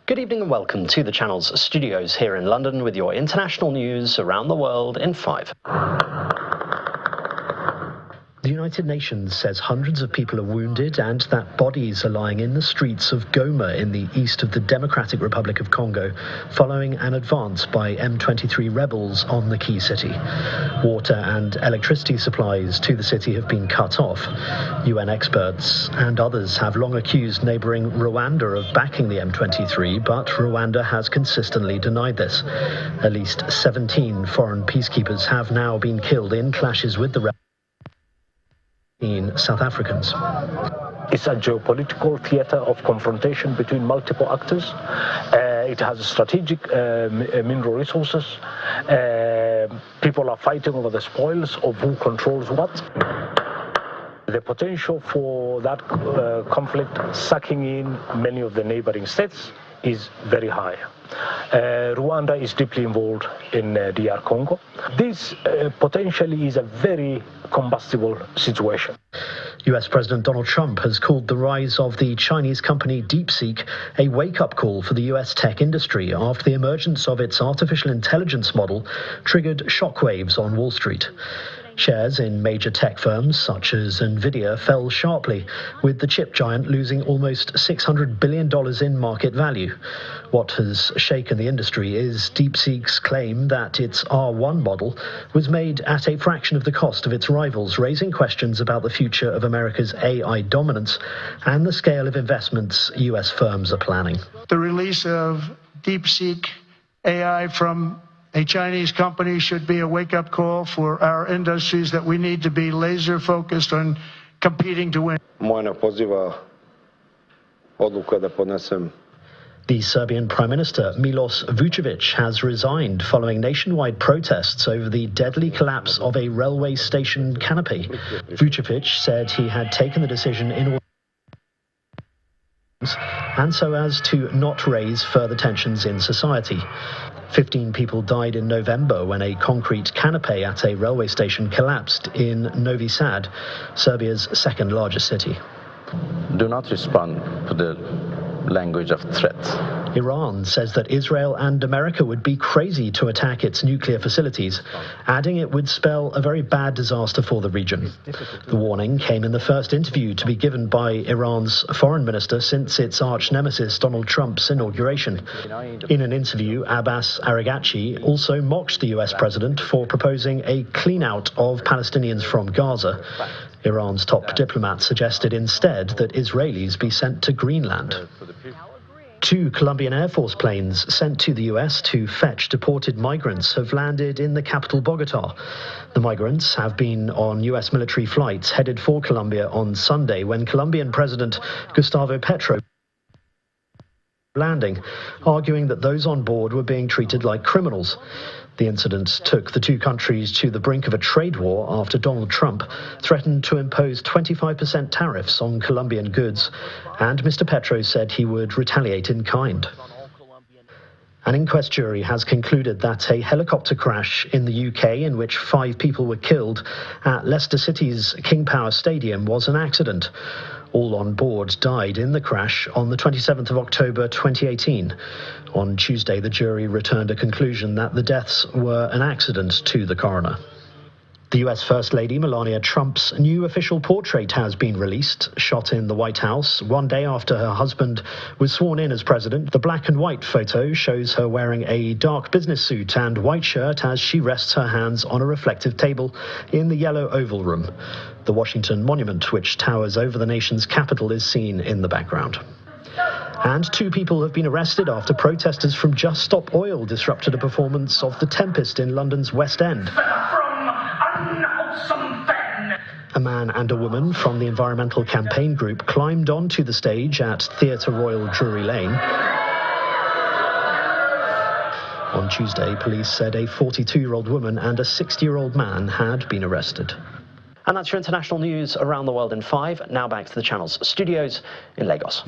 Good evening and welcome to the channel's studios here in London with your international news around the world in 5. The United Nations says hundreds of people are wounded and that bodies are lying in the streets of Goma in the east of the Democratic Republic of Congo following an advance by M23 rebels on the key city. Water and electricity supplies to the city have been cut off. UN experts and others have long accused neighbouring Rwanda of backing the M23, but Rwanda has consistently denied this. At least 17 foreign peacekeepers have now been killed in clashes with the rebels. South Africans. It's a geopolitical theater of confrontation between multiple actors. It has strategic mineral resources. People are fighting over the spoils of who controls what. The potential for that conflict sucking in many of the neighboring states is very high. Rwanda is deeply involved in DR Congo. This potentially is a very combustible situation. US President Donald Trump has called the rise of the Chinese company DeepSeek a wake-up call for the US tech industry after the emergence of its artificial intelligence model triggered shockwaves on Wall Street. Shares in major tech firms such as Nvidia fell sharply, with the chip giant losing almost $600 billion in market value. What has shaken the industry is DeepSeek's claim that its R1 model was made at a fraction of the cost of its rivals, raising questions about the future of America's AI dominance and the scale of investments US firms are planning. The release of DeepSeek AI from a Chinese company should be a wake-up call for our industries that we need to be laser-focused on competing to win. The Serbian Prime Minister Milos Vučević has resigned following nationwide protests over the deadly collapse of a railway station canopy. Vučević said he had taken the decision in order and so as to not raise further tensions in society. 15 people died in November when a concrete canopy at a railway station collapsed in Novi Sad, Serbia's second largest city. Do not respond to the language of threat. Iran says that Israel and America would be crazy to attack its nuclear facilities, adding it would spell a very bad disaster for the region. The warning came in the first interview to be given by Iran's foreign minister since its arch-nemesis Donald Trump's inauguration. In an interview, Abbas Araghchi also mocked the US president for proposing a clean-out of Palestinians from Gaza. Iran's top diplomat suggested instead that Israelis be sent to Greenland. 2 Colombian Air Force planes sent to the US to fetch deported migrants have landed in the capital Bogota. The migrants have been on US military flights headed for Colombia on Sunday when Colombian President Gustavo Petro landing, arguing that those on board were being treated like criminals. The incident took the 2 countries to the brink of a trade war after Donald Trump threatened to impose 25% tariffs on Colombian goods, and Mr. Petro said he would retaliate in kind. An inquest jury has concluded that a helicopter crash in the UK in which 5 people were killed at Leicester City's King Power Stadium was an accident. All on board died in the crash on the 27th of October 2018. On Tuesday, the jury returned a conclusion that the deaths were an accident to the coroner. The US First Lady Melania Trump's new official portrait has been released, shot in the White House one day after her husband was sworn in as president. The black and white photo shows her wearing a dark business suit and white shirt as she rests her hands on a reflective table in the yellow Oval Room. The Washington Monument, which towers over the nation's capital, is seen in the background. And 2 people have been arrested after protesters from Just Stop Oil disrupted a performance of The Tempest in London's West End. A man and a woman from the environmental campaign group climbed onto the stage at Theatre Royal Drury Lane. On Tuesday, police said a 42-year-old woman and a 60-year-old man had been arrested. And that's your international news around the world in 5. Now back to the channel's studios in Lagos.